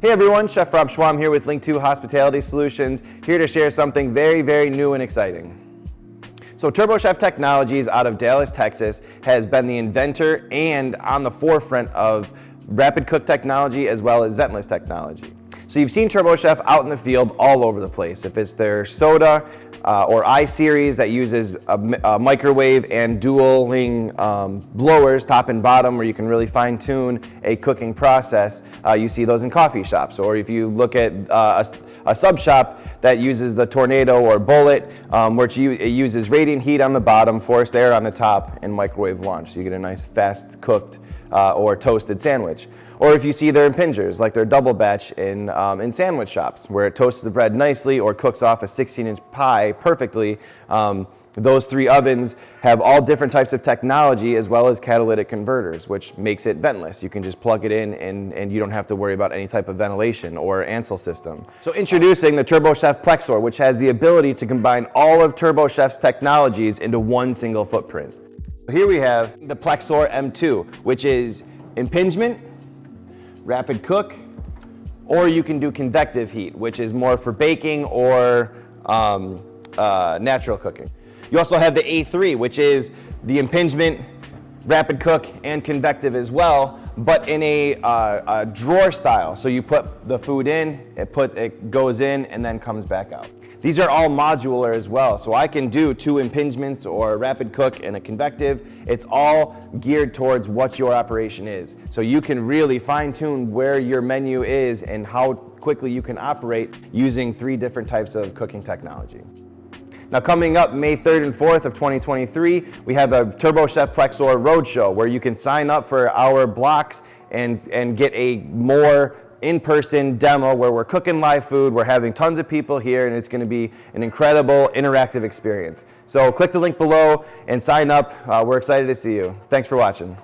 Hey everyone, Chef Rob Schwam here with Link 2 Hospitality Solutions, here to share something very, very new and exciting. So TurboChef Technologies out of Dallas, Texas has been the inventor and on the forefront of rapid cook technology as well as ventless technology. So you've seen TurboChef out in the field all over the place. If it's their soda or I-Series that uses a microwave and dualing blowers, top and bottom, where you can really fine tune a cooking process, you see those in coffee shops. Or if you look at a sub shop that uses the Tornado or Bullet, which it uses radiant heat on the bottom, forced air on the top, and microwave launch. So you get a nice fast cooked or toasted sandwich. Or if you see their impingers, like their double batch in sandwich shops, where it toasts the bread nicely or cooks off a 16-inch pie perfectly. Those three ovens have all different types of technology as well as catalytic converters, which makes it ventless. You can just plug it in and you don't have to worry about any type of ventilation or Ansel system. So introducing the TurboChef Plexor, which has the ability to combine all of TurboChef's technologies into one single footprint. Here we have the Plexor M2, which is impingement, rapid cook, or you can do convective heat, which is more for baking or natural cooking. You also have the A3, which is the impingement, rapid cook, and convective as well, but in a drawer style. So you put the food in, it goes in, and then comes back out. These are all modular as well, so I can do 2 impingements or a rapid cook and a convective. It's all geared towards what your operation is. So you can really fine tune where your menu is and how quickly you can operate using 3 different types of cooking technology. Now coming up May 3rd and 4th of 2023, we have a TurboChef Plexor Roadshow where you can sign up for our blocks and get a more in-person demo where we're cooking live food, we're having tons of people here, and it's going to be an incredible interactive experience. So click the link below and sign up. We're excited to see you. Thanks for watching.